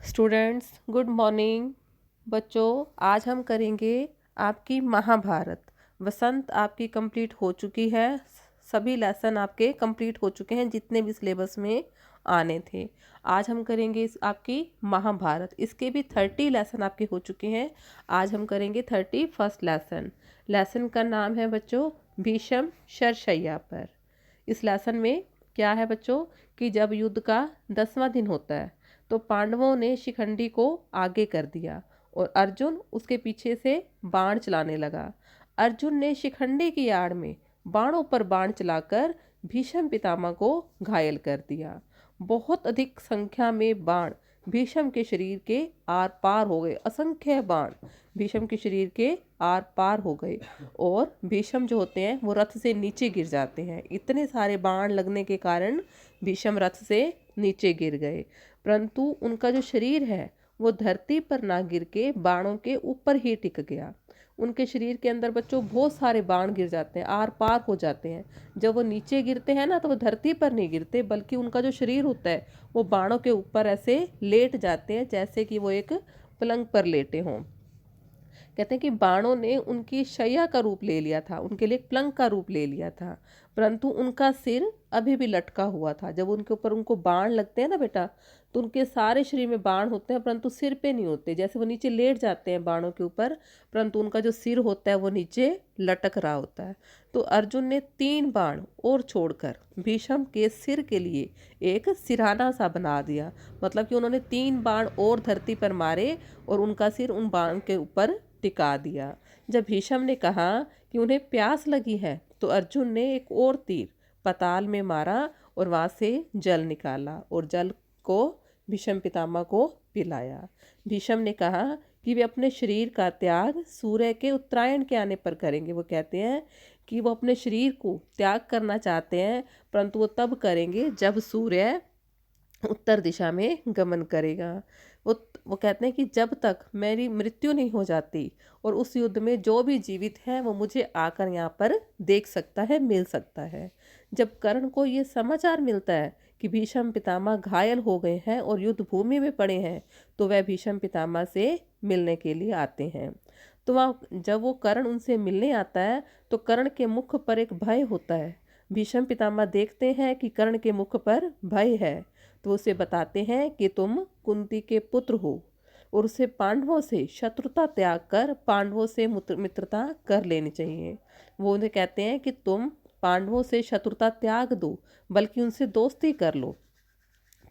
Students good morning. बच्चों, आज हम करेंगे आपकी महाभारत। वसंत आपकी कंप्लीट हो चुकी है। सभी लेसन आपके कंप्लीट हो चुके हैं जितने भी सिलेबस में आने थे। आज हम करेंगे आपकी महाभारत। इसके भी 30 लेसन आपके हो चुके हैं। आज हम करेंगे 31st लेसन। लेसन का नाम है बच्चों भीष्म शरशय्या पर। इस लेसन में क्या है बच्चों कि जब युद्ध का 10वां दिन होता है तो पांडवों ने शिखंडी को आगे कर दिया और अर्जुन उसके पीछे से बाण चलाने लगा। अर्जुन ने शिखंडी की आड़ में बाणों पर बाण चलाकर भीष्म पितामह को घायल कर दिया। बहुत अधिक संख्या में बाण भीष्म के शरीर के आर पार हो गए। असंख्य बाण भीष्म के शरीर के आर पार हो गए और भीष्म जो होते हैं वो रथ से नीचे गिर जाते हैं। इतने सारे बाण लगने के कारण भीष्म रथ से नीचे गिर गए, परंतु उनका जो शरीर है वो धरती पर ना गिर के बाणों के ऊपर ही टिक गया। उनके शरीर के अंदर बच्चों बहुत सारे बाण गिर जाते हैं, आर पार हो जाते हैं। जब वो नीचे गिरते हैं ना तो वो धरती पर नहीं गिरते, बल्कि उनका जो शरीर होता है वो बाणों के ऊपर ऐसे लेट जाते हैं जैसे कि वो एक पलंग पर लेटे हों। कहते हैं कि बाणों ने उनकी शैया का रूप ले लिया था, उनके लिए एक पलंग का रूप ले लिया था, परंतु उनका सिर अभी भी लटका हुआ था। जब उनके ऊपर उनको बाण लगते हैं ना बेटा, तो उनके सारे शरीर में बाण होते हैं परंतु सिर पे नहीं होते। जैसे वो नीचे लेट जाते हैं बाणों के ऊपर, परंतु उनका जो सिर होता है वो नीचे लटक रहा होता है। तो अर्जुन ने 3 बाण और छोड़कर भीष्म के सिर के लिए एक सिरहाना सा बना दिया। मतलब कि उन्होंने 3 बाण और धरती पर मारे और उनका सिर उन बाण के ऊपर टिका दिया। जब भीष्म ने कहा कि उन्हें प्यास लगी है तो अर्जुन ने एक और तीर पताल में मारा और वहां से जल निकाला और जल को भीष्म पितामह को पिलाया। भीष्म ने कहा कि वे अपने शरीर का त्याग सूर्य के उत्तरायण के आने पर करेंगे। वो कहते हैं कि वो अपने शरीर को त्याग करना चाहते हैं, परंतु वो तब करेंगे जब सूर्य उत्तर दिशा में गमन करेगा। वो कहते हैं कि जब तक मेरी मृत्यु नहीं हो जाती और उस युद्ध में जो भी जीवित है वो मुझे आकर यहाँ पर देख सकता है, मिल सकता है। जब कर्ण को ये समाचार मिलता है कि भीष्म पितामह घायल हो गए हैं और युद्ध भूमि में पड़े हैं, तो वह भीष्म पितामह से मिलने के लिए आते हैं। तो वहाँ जब वो कर्ण उनसे मिलने आता है तो कर्ण के मुख पर एक भय होता है। भीष्म पितामह देखते हैं कि कर्ण के मुख पर भय है, तो उसे बताते हैं कि तुम कुंती के पुत्र हो और उसे पांडवों से शत्रुता त्याग कर पांडवों से मित्रता कर लेनी चाहिए। वो उन्हें कहते हैं कि तुम पांडवों से शत्रुता त्याग दो, बल्कि उनसे दोस्ती कर लो।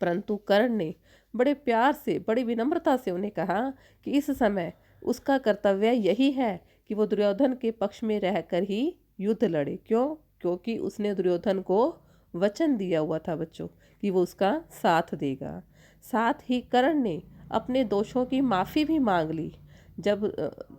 परंतु कर्ण ने बड़े प्यार से, बड़ी विनम्रता से उन्हें कहा कि इस समय उसका कर्तव्य यही है कि वो दुर्योधन के पक्ष में रहकर ही युद्ध लड़े। क्यों? क्योंकि उसने दुर्योधन को वचन दिया हुआ था बच्चों कि वो उसका साथ देगा। साथ ही कर्ण ने अपने दोषों की माफ़ी भी मांग ली। जब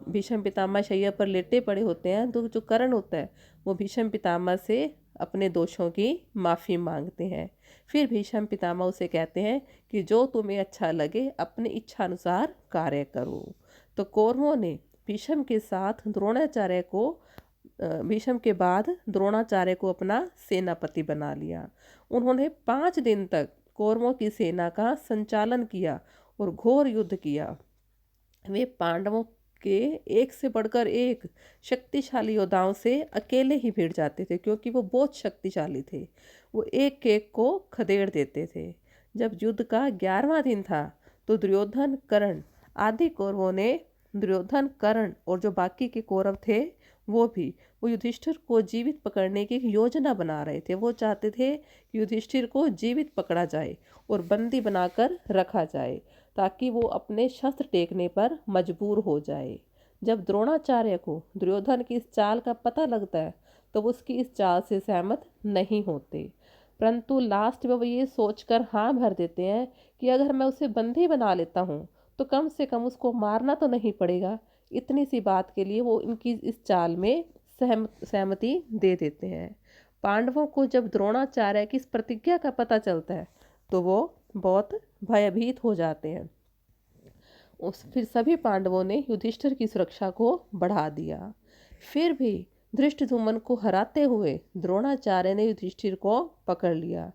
भीष्म पितामह शैया पर लेटे पड़े होते हैं तो जो कर्ण होता है वो भीष्म पितामह से अपने दोषों की माफ़ी मांगते हैं। फिर भीष्म पितामह उसे कहते हैं कि जो तुम्हें अच्छा लगे अपने इच्छा अनुसार कार्य करो। तो कौरवों ने भीष्म के साथ द्रोणाचार्य को भीष्म के बाद द्रोणाचार्य को अपना सेनापति बना लिया। उन्होंने 5 दिन तक कौरवों की सेना का संचालन किया और घोर युद्ध किया। वे पांडवों के एक से बढ़कर एक शक्तिशाली योद्धाओं से अकेले ही भिड़ जाते थे, क्योंकि वो बहुत शक्तिशाली थे। वो एक एक को खदेड़ देते थे। जब युद्ध का 11वां दिन था तो दुर्योधन, कर्ण आदि कौरवों ने, दुर्योधन, कर्ण और जो बाकी के कौरव थे वो युधिष्ठिर को जीवित पकड़ने की योजना बना रहे थे। वो चाहते थे कि युधिष्ठिर को जीवित पकड़ा जाए और बंदी बनाकर रखा जाए, ताकि वो अपने शस्त्र टेकने पर मजबूर हो जाए। जब द्रोणाचार्य को दुर्योधन की इस चाल का पता लगता है तो वो उसकी इस चाल से सहमत नहीं होते, परंतु लास्ट में वो ये सोचकर हाँ भर देते हैं कि अगर मैं उसे बंदी बना लेता हूँ तो कम से कम उसको मारना तो नहीं पड़ेगा। इतनी सी बात के लिए वो इनकी इस चाल में सहमति दे देते हैं। पांडवों को जब द्रोणाचार्य की इस प्रतिज्ञा का पता चलता है तो वो बहुत भयभीत हो जाते हैं। फिर सभी पांडवों ने युधिष्ठिर की सुरक्षा को बढ़ा दिया। फिर भी धृष्टद्युम्न को हराते हुए द्रोणाचार्य ने युधिष्ठिर को पकड़ लिया,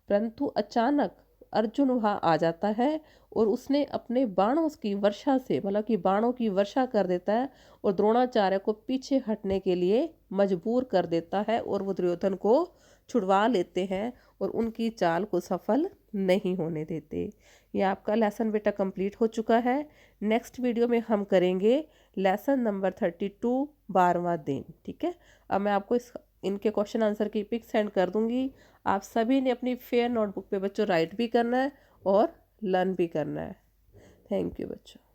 परंतु अचानक अर्जुन वहाँ आ जाता है और उसने अपने बाणों की वर्षा से, मतलब कि बाणों की वर्षा कर देता है और द्रोणाचार्य को पीछे हटने के लिए मजबूर कर देता है और वो दुर्योधन को छुड़वा लेते हैं और उनकी चाल को सफल नहीं होने देते। ये आपका लेसन बेटा कंप्लीट हो चुका है। नेक्स्ट वीडियो में हम करेंगे लेसन नंबर 32, 12वां दिन। ठीक है, अब मैं आपको इनके क्वेश्चन आंसर की पिक सेंड कर दूंगी। आप सभी ने अपनी फेयर नोटबुक पे बच्चों राइट भी करना है और लर्न भी करना है। थैंक यू बच्चों।